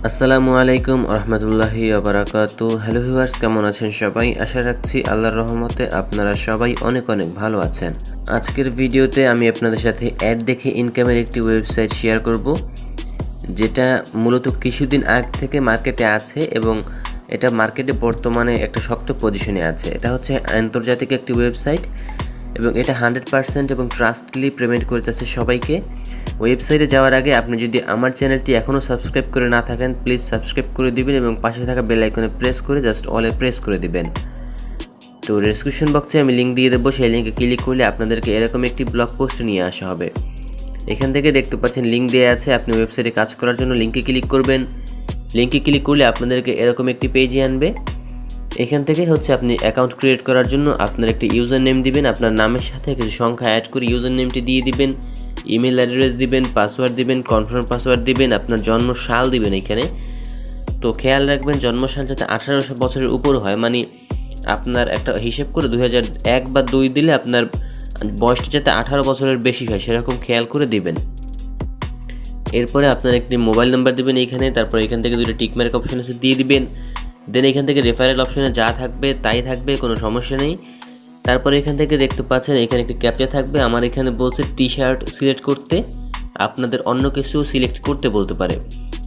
আসসালামু আলাইকুম রহমতুল্লাহি ওয়াবারাকাতু। হ্যালো ভিউয়ার্স, কেমন আছেন সবাই? আশা রাখছি আল্লাহর রহমতে আপনারা সবাই অনেক ভালো আছেন। আজকের ভিডিওতে আমি আপনাদের সাথে অ্যাড দেখে ইনকামের একটি ওয়েবসাইট শেয়ার করব, যেটা মূলত কিছুদিন আগ থেকে মার্কেটে আছে এবং এটা মার্কেটে বর্তমানে একটা শক্ত পজিশনে আছে। এটা হচ্ছে আন্তর্জাতিক একটি ওয়েবসাইট এবং এটা 100% এবং ট্রাস্টলি পেমেন্ট করতেছে সবাইকে। ওয়েবসাইটে যাওয়ার আগে আপনি যদি আমার চ্যানেলটি এখনও সাবস্ক্রাইব করে না থাকেন, প্লিজ সাবস্ক্রাইব করে দিবেন এবং পাশে থাকা বেল আইকনে প্রেস করে জাস্ট অলে প্রেস করে দিবেন। তো ডেসক্রিপশন বক্সে আমি লিঙ্ক দিয়ে দেবো, সেই লিঙ্কে ক্লিক করলে আপনাদেরকে এরকম একটি ব্লগ পোস্ট নিয়ে আসা হবে। এখান থেকে দেখতে পাচ্ছেন লিঙ্ক দেওয়া আছে, আপনি ওয়েবসাইটে কাজ করার জন্য লিঙ্কে ক্লিক করবেন। লিঙ্কে ক্লিক করলে আপনাদেরকে এরকম একটি পেজে আনবে। এখান থেকে হচ্ছে আপনি অ্যাকাউন্ট ক্রিয়েট করার জন্য আপনার একটি ইউজার নেম দিবেন, আপনার নামের সাথে কিছু সংখ্যা অ্যাড করে ইউজার নেমটি দিয়ে দিবেন, ইমেল অ্যাড্রেস দিবেন, পাসওয়ার্ড দিবেন, কনফার্ম পাসওয়ার্ড দিবেন, আপনার জন্ম সাল দিবেন এখানে। তো খেয়াল রাখবেন জন্ম সাল যাতে 18 বছরের উপর হয়, মানে আপনার একটা হিসেব করে 2001 বা 2 দিলে আপনার বয়সটা যাতে 18 বছরের বেশি হয় সেরকম খেয়াল করে দিবেন। এরপরে আপনার একটি মোবাইল নাম্বার দিবেন এইখানে, তারপর এখান থেকে দুটো টিকমার্ক অপশন আছে দিয়ে দিবেন। দেন এখান থেকে রেফারেল অপশনে যা থাকবে তাই থাকবে, কোনো সমস্যা নেই। তারপরে এখান থেকে দেখতে পাচ্ছেন এখানে একটি ক্যাপচা থাকবে। আমার এখানে বলছে টি শার্ট সিলেক্ট করতে, আপনাদের অন্য কিছু সিলেক্ট করতে বলতে পারে।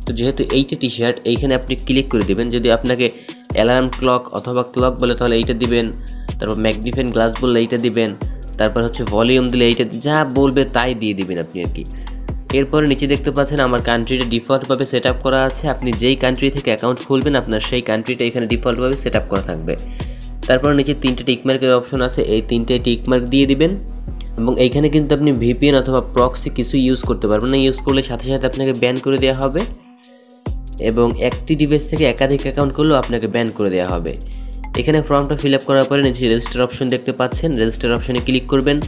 তো যেহেতু এইটা টি শার্ট, এইখানে আপনি ক্লিক করে দিবেন। যদি আপনাকে অ্যালার্ম ক্লক অথবা ক্লক বলে তাহলে এইটা দিবেন, তারপর ম্যাগনিফাইং গ্লাস বললে এইটা দিবেন, তারপর হচ্ছে ভলিউম দিলে এইটা, যা বলবে তাই দিয়ে দিবেন আপনি আর কি। এরপরে নিচে দেখতে পাচ্ছেন আমার কান্ট্রিটা ডিফল্টভাবে সেট আপ করা আছে। আপনি যেই কান্ট্রি থেকে অ্যাকাউন্ট খুলবেন আপনার সেই কান্ট্রিটা এখানে ডিফল্টভাবে সেট আপ করা থাকবে। তারপর নিচে 3টে টিকমার্কের অপশন আছে, এই 3টে টিকমার্ক দিয়ে দিবেন। এবং এইখানে কিন্তু আপনি ভিপিএন অথবা প্রক্সি কিছু ইউজ করতে পারবেন না, ইউজ করলে সাথে সাথে আপনাকে ব্যান করে দেওয়া হবে। এবং একটি ডিভাইস থেকে একাধিক অ্যাকাউন্ট করলেও আপনাকে ব্যান করে দেওয়া হবে। এখানে ফর্মটা ফিল আপ করার পরে নিচে রেজিস্টার অপশন দেখতে পাচ্ছেন, রেজিস্টার অপশনে ক্লিক করবেন।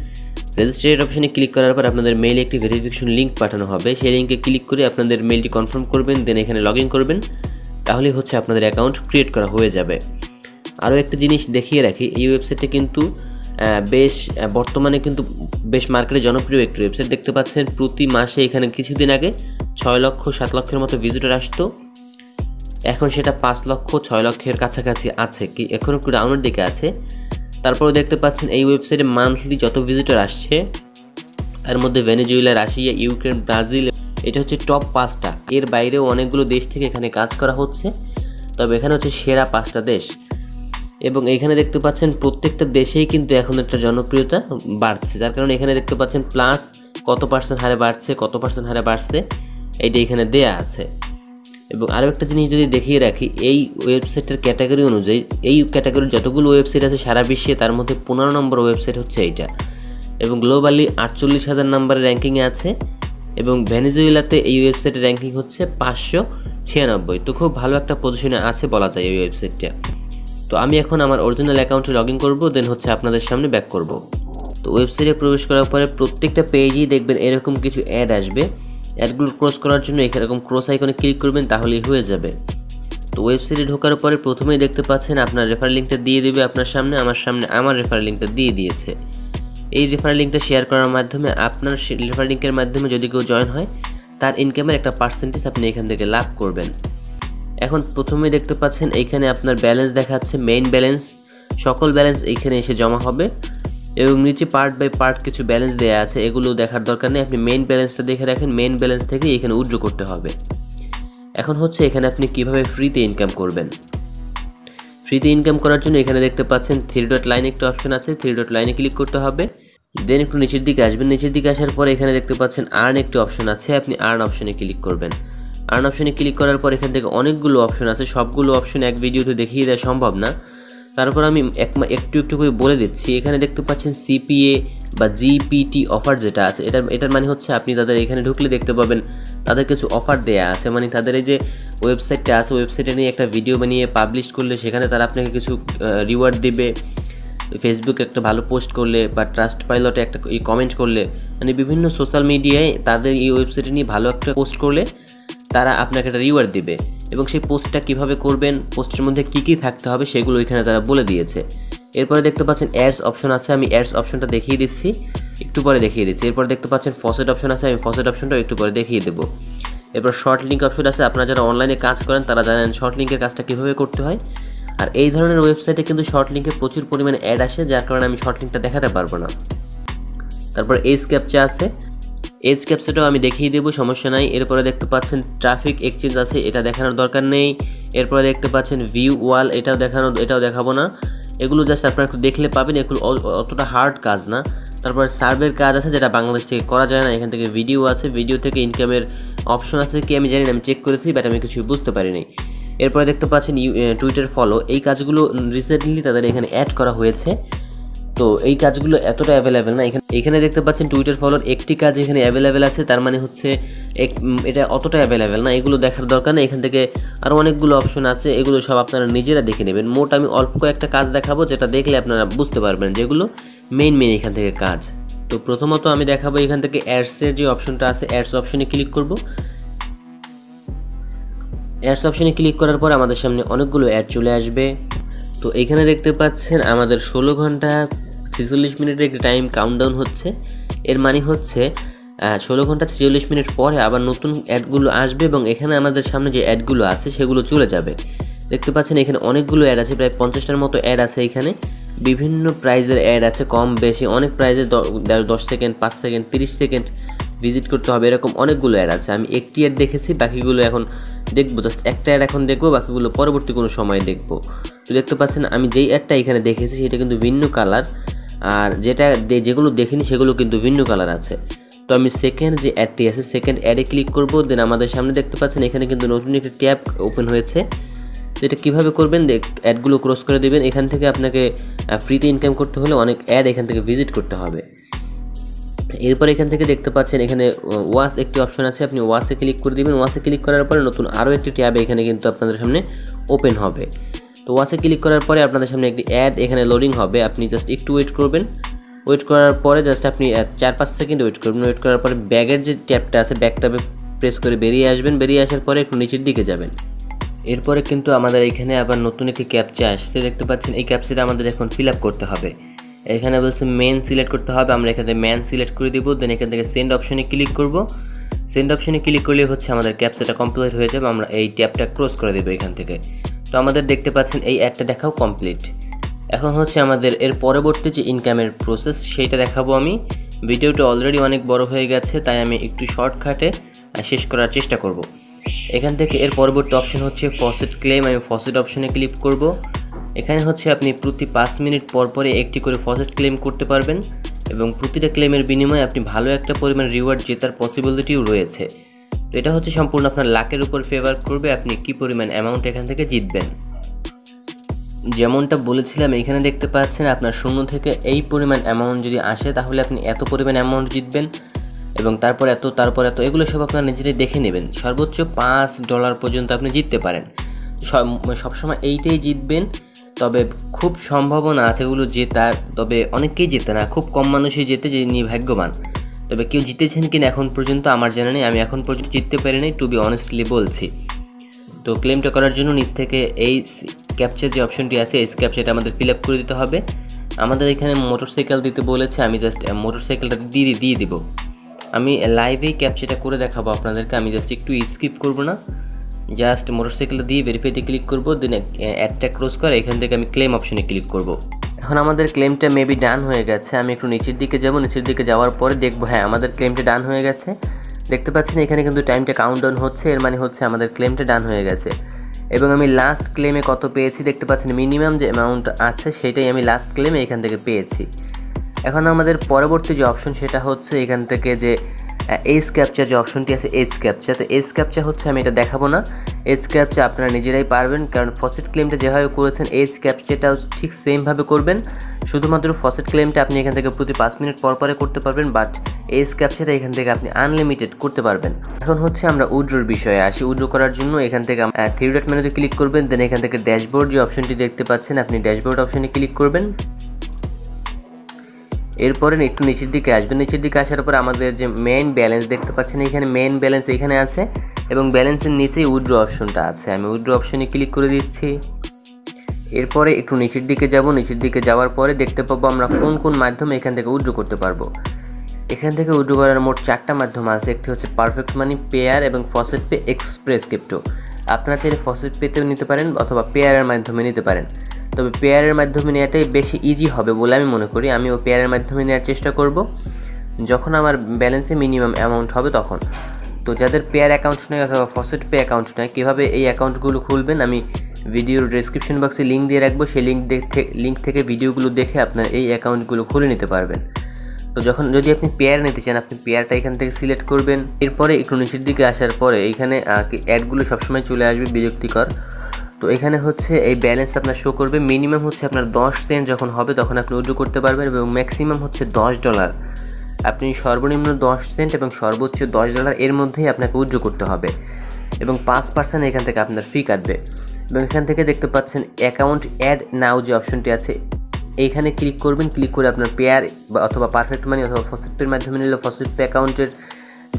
রেজিস্ট্রেট অপশনে ক্লিক করার পর আপনাদের মেইলে একটি ভেরিফিকেশন লিঙ্ক পাঠানো হবে, সেই লিঙ্কে ক্লিক করে আপনাদের মেইলটি কনফার্ম করবেন, দেন এখানে লগ ইন করবেন। তাহলেই হচ্ছে আপনাদের অ্যাকাউন্ট ক্রিয়েট করা হয়ে যাবে। আরও একটা জিনিস দেখিয়ে রাখি, এই ওয়েবসাইটে কিন্তু বর্তমানে কিন্তু বেশ মার্কেটে জনপ্রিয় একটি ওয়েবসাইট। দেখতে পাচ্ছেন প্রতি মাসে এখানে কিছুদিন আগে 6 লক্ষ 7 লক্ষের মতো ভিজিটর আসতো, এখন সেটা 5 লক্ষ 6 লক্ষের কাছাকাছি আছে, কি এখন একটু ডাউনের দিকে আছে। তারপরে দেখতে পাচ্ছেন এই ওয়েবসাইটে মান্থলি যত ভিজিটর আসছে তার মধ্যে ভেনেজুয়েলা, রাশিয়া, ইউক্রেন, ব্রাজিল, এটা হচ্ছে টপ 5টা। এর বাইরেও অনেকগুলো দেশ থেকে এখানে কাজ করা হচ্ছে, তবে এখানে হচ্ছে সেরা 5টা দেশ। এবং এইখানে দেখতে পাচ্ছেন প্রত্যেকটা দেশেই কিন্তু এখন একটা জনপ্রিয়তা বাড়ছে, যার কারণে এখানে দেখতে পাচ্ছেন প্লাস কত পার্সেন্ট হারে বাড়ছে, কত পার্সেন্ট হারে বাড়ছে এইটা এখানে দেয়া আছে। এবং আরও একটা জিনিস যদি দেখিয়ে রাখি, এই ওয়েবসাইটের ক্যাটাগরি অনুযায়ী এই ক্যাটাগরির যতগুলো ওয়েবসাইট আছে সারা বিশ্বে তার মধ্যে 15 নম্বর ওয়েবসাইট হচ্ছে এইটা। এবং গ্লোবালি 48,000 নম্বরের র্যাঙ্কিংয়ে আছে। এবং ভেনেজুয়েলাতে এই ওয়েবসাইটের র্যাঙ্কিং হচ্ছে 596। তো খুব ভালো একটা পজিশনে আছে বলা যায় এই ওয়েবসাইটটা। তো আমি এখন আমার অরিজিনাল অ্যাকাউন্টে লগ ইন করবো, দেন হচ্ছে আপনাদের সামনে ব্যাক করব। তো ওয়েবসাইটে প্রবেশ করার পরে প্রত্যেকটা পেজেই দেখবেন এরকম কিছু অ্যাড আসবে। অ্যাডগুলো ক্রস করার জন্য এরকম ক্রস আইকনে ক্লিক করবেন, তাহলেই হয়ে যাবে। তো ওয়েবসাইটে ঢোকার পরে প্রথমেই দেখতে পাচ্ছেন আপনার রেফার লিঙ্কটা দিয়ে দেবে আপনার সামনে, আমার সামনে আমার রেফার লিঙ্কটা দিয়ে দিয়েছে। এই রেফার লিঙ্কটা শেয়ার করার মাধ্যমে আপনার রেফার লিঙ্কের মাধ্যমে যদি কেউ জয়েন হয় তার ইনকামের একটা পার্সেন্টেজ আপনি এখান থেকে লাভ করবেন। এখন প্রথমেই দেখতে পাচ্ছেন এইখানে আপনার ব্যালেন্স দেখাচ্ছে, মেইন ব্যালেন্স, সকল ব্যালেন্স এইখানে এসে জমা হবে। এবং নিচে পার্ট বাই পার্ট কিছু ব্যালেন্স দেওয়া আছে, এগুলো দেখার দরকার নেই, আপনি মেইন ব্যালেন্সটা দেখে রাখেন। মেইন ব্যালেন্স থেকে এখানে উইথড্র করতে হবে। এখন হচ্ছে এখানে আপনি কিভাবে ফ্রিতে ইনকাম করবেন। ফ্রিতে ইনকাম করার জন্য এখানে দেখতে পাচ্ছেন 3 ডট লাইন একটা অপশন আছে, 3 ডট লাইনে ক্লিক করতে হবে। দেন একটু নিচের দিকে আসবেন, নিচের দিকে আসার পরে এখানে দেখতে পাচ্ছেন আর্ন একটি অপশন আছে, আপনি আর্ন অপশনে ক্লিক করবেন। আর্ন অপশনে ক্লিক করার পর এখান থেকে অনেকগুলো অপশন আছে, সবগুলো অপশন এক ভিডিওতে দেখিয়ে দেওয়া সম্ভব না, তারপর আমি একটু একটু করে বলে দিচ্ছি। এখানে দেখতে পাচ্ছেন সিপিএ বা জিপিটি অফার যেটা আছে, এটার মানে হচ্ছে আপনি তাদের এখানে ঢুকলে দেখতে পাবেন তাদের কিছু অফার দেয়া আছে, মানে তাদের এই যে ওয়েবসাইটটা আছে ওয়েবসাইটে নিয়ে একটা ভিডিও বানিয়ে পাবলিশ করলে সেখানে তারা আপনাকে কিছু রিওয়ার্ড দেবে। ফেসবুকে একটা ভালো পোস্ট করলে বা ট্রাস্ট পাইলটে একটা কমেন্ট করলে, মানে বিভিন্ন সোশ্যাল মিডিয়ায় তাদের এই ওয়েবসাইটে নিয়ে ভালো একটা পোস্ট করলে তারা আপনাকে একটা রিওয়ার্ড দিবে। এবং সেই পোস্টটা কিভাবে করবেন, পোস্টের মধ্যে কি কি থাকতে হবে সেগুলো এখানে তারা বলে দিয়েছে। এরপরে দেখতে পাচ্ছেন অ্যাডস অপশন আছে, আমি অ্যাডস অপশনটা দেখিয়ে দিচ্ছি, একটু পরে দেখিয়ে দিচ্ছি। এরপর দেখতে পাচ্ছেন ফসেট অপশন আছে, আমি ফসেট অপশনটাও একটু পরে দেখিয়ে দেবো। এরপর শর্ট লিঙ্ক অপশন আছে, আপনারা যারা অনলাইনে কাজ করেন তারা জানেন শর্ট লিঙ্কের কাজটা কীভাবে করতে হয়। আর এই ধরনের ওয়েবসাইটে কিন্তু শর্ট লিঙ্কে প্রচুর পরিমাণে অ্যাড আসে, যার কারণে আমি শর্ট লিঙ্কটা দেখাতে পারবো না। তারপর এজ ক্যাপচা আছে, এজ ক্যাপচাটাও আমি দেখিয়ে দেবো, সমস্যা নাই। এরপরে দেখতে পাচ্ছেন ট্রাফিক এক্সচেঞ্জ আছে, এটা দেখানোর দরকার নেই। এরপরে দেখতে পাচ্ছেন ভিউ ওয়াল, এটাও দেখাবো না, এগুলো জাস্ট আপনারা একটু দেখলে পাবেন, এগুলো অতটা হার্ড কাজ না। তারপর সার্ভের কাজ আছে যেটা বাংলাদেশ থেকে করা যায় না, এখান থেকে ভিডিও আছে, ভিডিও থেকে ইনকামের অপশন আছে কি আমি জানি না, আমি চেক করেছি বাট আমি কিছু বুঝতে পারিনি। এরপরে দেখতে পাচ্ছেন টুইটার ফলো, এই কাজগুলো রিসেন্টলি তাদের এখানে অ্যাড করা হয়েছে, তো এই কাজগুলো এতটা অ্যাভেলেবেল না। এখানে দেখতে পাচ্ছেন টুইটার ফলোর একটি কাজ এখানে অ্যাভেলেবেল আছে, তার মানে হচ্ছে এটা অতটা অ্যাভেলেবেল না, এগুলো দেখার দরকার নেই। এখান থেকে আরও অনেকগুলো অপশন আছে, এগুলো সব আপনারা নিজেরা দেখে নেবেন। মোট আমি অল্প কয়েকটা কাজ দেখাবো যেটা দেখলে আপনারা বুঝতে পারবেন যেগুলো মেইন এখান থেকে কাজ। তো প্রথমত আমি দেখাবো এখান থেকে অ্যাডসের যে অপশনটা আছে, অ্যাডস অপশনে ক্লিক করব। অ্যাডস অপশনে ক্লিক করার পর আমাদের সামনে অনেকগুলো অ্যাড চলে আসবে। তো এখানে দেখতে পাচ্ছেন আমাদের 16 ঘন্টা 46 মিনিটের একটি টাইম কাউন্টডাউন হচ্ছে, এর মানে হচ্ছে 16 ঘন্টা 46 মিনিট পরে আবার নতুন অ্যাডগুলো আসবে এবং এখানে আমাদের সামনে যে অ্যাডগুলো আছে সেগুলো চলে যাবে। দেখতে পাচ্ছেন এখানে অনেকগুলো অ্যাড আছে, প্রায় 50টার মতো অ্যাড আছে। এখানে বিভিন্ন প্রাইজের অ্যাড আছে, কম বেশি অনেক প্রাইজের, 10 সেকেন্ড 5 সেকেন্ড 30 সেকেন্ড ভিজিট করতে হবে, এরকম অনেকগুলো অ্যাড আছে। আমি একটি অ্যাড দেখেছি, বাকিগুলো এখন দেখবো, জাস্ট একটা অ্যাড এখন দেখবো, বাকিগুলো পরবর্তী কোনো সময় দেখবো। তো দেখতে পাচ্ছেন আমি যেই অ্যাডটা এখানে দেখেছি সেটা কিন্তু ভিন্ন কালার, আর যেগুলো দেখিনি সেগুলো কিন্তু ভিন্ন কালার আছে। তো আমি সেকেন্ড যে অ্যাডটি আছে সেকেন্ড অ্যাডে ক্লিক করব, দেন আমাদের সামনে দেখতে পাচ্ছেন এখানে কিন্তু নতুন একটি ট্যাব ওপেন হয়েছে। তো এটা কীভাবে করবেন, অ্যাডগুলো ক্রস করে দেবেন। এখান থেকে আপনাকে ফ্রিতে ইনকাম করতে হলে অনেক অ্যাড এখান থেকে ভিজিট করতে হবে। এরপর এখান থেকে দেখতে পাচ্ছেন এখানে ওয়াচ একটি অপশন আছে, আপনি ওয়াচে ক্লিক করে দেবেন। ওয়াচে ক্লিক করার পরে নতুন আরও একটি ট্যাব এখানে কিন্তু আপনাদের সামনে ওপেন হবে। তো ওয়াচে ক্লিক করার পরে আপনাদের সামনে একটি অ্যাড এখানে লোডিং হবে, আপনি জাস্ট একটু ওয়েট করবেন। ওয়েট করার পরে জাস্ট আপনি 4-5 সেকেন্ড ওয়েট করবেন। ওয়েট করার পরে ব্যাগের যে ট্যাবটা আছে ব্যাক ট্যাবে প্রেস করে বেরিয়ে আসবেন। বেরিয়ে আসার পরে একটু নিচের দিকে যাবেন। এরপরে কিন্তু আমাদের এখানে আবার নতুন একটি ক্যাপচা আসছে, দেখতে পাচ্ছেন এই ক্যাপচাটা আমাদের এখন ফিল আপ করতে হবে। এখানে বলছে মেন সিলেক্ট করতে হবে, আমরা এখানে ম্যান সিলেক্ট করে দিব। দেন এখান থেকে সেন্ড অপশনে ক্লিক করব। সেন্ড অপশনে ক্লিক করলে হচ্ছে আমাদের ক্যাপচাটা কমপ্লিট হয়ে যাবে, আমরা এই ট্যাবটা ক্রস করে দেবো এখান থেকে। তো আমাদের দেখতে পাচ্ছেন এই অ্যাডটা দেখাও কমপ্লিট। এখন হচ্ছে আমাদের এর পরবর্তী যে ইনকামের প্রসেস সেইটা দেখাবো আমি। ভিডিওটা অলরেডি অনেক বড় হয়ে গেছে, তাই আমি একটু শর্টকাটে শেষ করার চেষ্টা করব। এখান থেকে এর পরবর্তী অপশন হচ্ছে ফসেট ক্লেম, আমি ফসেট অপশনে ক্লিক করব। এখানে হচ্ছে আপনি প্রতি 5 মিনিট পর পরে একটি করে ফসেট ক্লেম করতে পারবেন এবং প্রতিটা ক্লেমের বিনিময়ে আপনি ভালো একটা পরিমাণ রিওয়ার্ড জেতার পসিবিলিটিও রয়েছে। তো এটা হচ্ছে সম্পূর্ণ আপনার লাকের উপর ফেভার করবে, আপনি কি পরিমাণ অ্যামাউন্ট এখান থেকে জিতবেন। যেমনটা বলেছিলাম এখানে দেখতে পাচ্ছেন আপনার 0 থেকে এই পরিমাণ অ্যামাউন্ট যদি আসে তাহলে আপনি এত পরিমাণ অ্যামাউন্ট জিতবেন এবং তারপর এত এগুলো সব আপনারা নিজেরাই দেখে নেবেন। সর্বোচ্চ $5 পর্যন্ত আপনি জিততে পারেন। সবসময় এইটাই জিতবেন, তবে খুব সম্ভাবনা আছে এগুলো জেতার, তবে অনেকেই জেতে না, খুব কম মানুষই জেতে, যে নিয়ে ভাগ্যবান। তবে কেউ জিতেছেন কিনা এখন পর্যন্ত আমার জানা নেই, আমি এখন পর্যন্ত জিততে পারিনি, টু বি অনেস্টলি বলছি। তো ক্লেমটা করার জন্য নিচ থেকে এই ক্যাপচার যে অপশনটি আছে এই ক্যাপচারটা আমাদের ফিল আপ করে দিতে হবে। আমাদের এখানে মোটরসাইকেল দিতে বলেছে, আমি জাস্ট মোটরসাইকেলটা দিয়ে দিব। আমি লাইভেই ক্যাপচারটা করে দেখাবো আপনাদেরকে, আমি জাস্ট একটু স্কিপ করব না, জাস্ট মোটরসাইকেলটা দিয়ে ভেরিফাইতে ক্লিক করব। দেন অ্যাডটা ক্লোজ করে এখান থেকে আমি ক্লেম অপশনে ক্লিক করব। এখন আমাদের ক্লেমটা মেবি ডান হয়ে গেছে, আমি একটু নিচের দিকে যাব, নিচের দিকে যাওয়ার পরে দেখবো হ্যাঁ আমাদের ক্লেমটা ডান হয়ে গেছে। দেখতে পাচ্ছেন এখানে কিন্তু টাইমটা কাউন্টডাউন হচ্ছে, এর মানে হচ্ছে আমাদের ক্লেমটা ডান হয়ে গেছে। এবং আমি লাস্ট ক্লেমে কত পেয়েছি দেখতে পাচ্ছেন, মিনিমাম যে অ্যামাউন্ট আছে সেটাই আমি লাস্ট ক্লেমে এখান থেকে পেয়েছি। এখন আমাদের পরবর্তী যে অপশন সেটা হচ্ছে এখান থেকে যে এজ ক্যাপচার যে অপশনটি আছে এজ ক্যাপচার। তো এজ ক্যাপচার হচ্ছে আমি এটা দেখাবো না, এজ ক্যাপচার আপনারা নিজেরাই পারবেন, কারণ ফসেট ক্লেমটা যেভাবে করেছেন এজ ক্যাপচারটাও ঠিক সেমভাবে করবেন। শুধুমাত্র ফসেট ক্লেমটা আপনি এখান থেকে প্রতি 5 মিনিট পর পরে করতে পারবেন, বাট এজ ক্যাপচারটা এখান থেকে আপনি আনলিমিটেড করতে পারবেন। এখন হচ্ছে আমরা উইথড্রোর বিষয়ে আসি। উইথড্রো করার জন্য এখান থেকে থ্রি ডট মেনুতে ক্লিক করবেন, দেন এখান থেকে ড্যাশবোর্ড যে অপশনটি দেখতে পাচ্ছেন আপনি ড্যাশবোর্ড অপশনে ক্লিক করবেন। এরপরে একটু নিচের দিকে আসবেন, নিচের দিকে আসার পর আমাদের যে মেইন ব্যালেন্স দেখতে পাচ্ছেন এখানে মেইন ব্যালেন্স এখানে আছে এবং ব্যালেন্সের নিচেই উইথড্রো অপশনটা আছে, আমি উইথড্রো অপশনে ক্লিক করে দিচ্ছি। এরপরে একটু নিচের দিকে যাব, নিচের দিকে যাওয়ার পরে দেখতে পাবো আমরা কোন কোন মাধ্যমে এখান থেকে উইথড্রো করতে পারবো। এখান থেকে উইথড্র করার মোট 4টা মাধ্যম আছে। একটি হচ্ছে পারফেক্ট মানি, পেয়ার এবং ফসেট পে এক্সপ্রেস ক্রিপ্টো। আপনারা চাইলে ফসেট পেতেও নিতে পারেন অথবা পেয়ারের মাধ্যমে নিতে পারেন, তবে পেয়ারের মাধ্যমে নেওয়াটাই বেশি ইজি হবে বলে আমি মনে করি। আমিও পেয়ারের মাধ্যমে নেওয়ার চেষ্টা করব যখন আমার ব্যালেন্সে মিনিমাম অ্যামাউন্ট হবে তখন। তো যাদের পেয়ার অ্যাকাউন্ট নেই অথবা ফসেট পে অ্যাকাউন্ট নেই, কীভাবে এই অ্যাকাউন্টগুলো খুলবেন আমি ভিডিওর ডেসক্রিপশন বক্সে লিঙ্ক দিয়ে রাখবো। সেই লিঙ্ক থেকে ভিডিওগুলো দেখে আপনার এই অ্যাকাউন্টগুলো খুলে নিতে পারবেন। তো যদি আপনি পেয়ার নিতে চান, আপনি পেয়ারটা এখান থেকে সিলেক্ট করবেন। এরপরে একটু নিচের দিকে আসার পরে এইখানে অ্যাডগুলো সবসময় চলে আসবে, বিরক্তিকর। তো এখানে হচ্ছে এই ব্যালেন্স আপনার শো করবে। মিনিমাম হচ্ছে আপনার 10 সেন্ট যখন হবে তখন আপনি উইথড্র করতে পারবেন এবং ম্যাক্সিমাম হচ্ছে $10। আপনি সর্বনিম্ন 10 সেন্ট এবং সর্বোচ্চ $10 এর মধ্যেই আপনাকে উইথড্র করতে হবে এবং 5% এখান থেকে আপনার ফি কাটবে। এবং এখান থেকে দেখতে পাচ্ছেন অ্যাকাউন্ট অ্যাড নাও যে অপশনটি আছে, এইখানে ক্লিক করবেন। ক্লিক করে আপনার পেয়ার অথবা পারফেক্ট মানি অথবা ফসেট পের মাধ্যমে নিলে ফসেট পে অ্যাকাউন্টের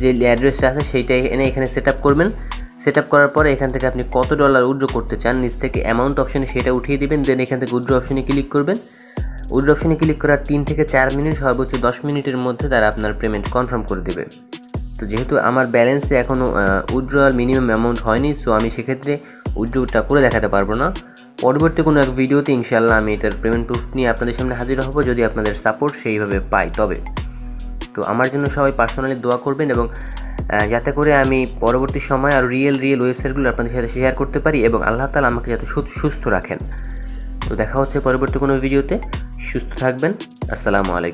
যে অ্যাড্রেসটা আছে সেইটা এখানে সেট আপ করবেন। সেট আপ করার পরে এখান থেকে আপনি কত ডলার উইথড্র করতে চান নিচ থেকে অ্যামাউন্ট অপশনে সেটা উঠিয়ে দিবেন। দেন এখান থেকে উইথড্র অপশনে ক্লিক করবেন। উইথড্র অপশনে ক্লিক করার 3 থেকে 4 মিনিট সর্বোচ্চ 10 মিনিটের মধ্যে তারা আপনার পেমেন্ট কনফার্ম করে দেবে। তো যেহেতু আমার ব্যালেন্সে এখনও উইথড্রয়ার মিনিমাম অ্যামাউন্ট হয়নি, সো আমি সেক্ষেত্রে উইথড্রটা করে দেখাতে পারবো না। পরবর্তী কোনো এক ভিডিওতে ইনশাআল্লাহ আমি এটার পেমেন্ট প্রুফ নিয়ে আপনাদের সামনে হাজির হব, যদি আপনাদের সাপোর্ট সেইভাবে পাই তবে। তো আমার জন্য সবাই পার্সোনালি দোয়া করবেন এবং যাতে করে আমি পরবর্তী সময় আর রিয়েল ওয়েবসাইটগুলো আপনাদের সাথে শেয়ার করতে পারি এবং আল্লাহ তাআলা আমাকে যাতে সুস্থ রাখেন। তো দেখা হচ্ছে পরবর্তী কোনো ভিডিওতে। সুস্থ থাকবেন। আসসালামু আলাইকুম।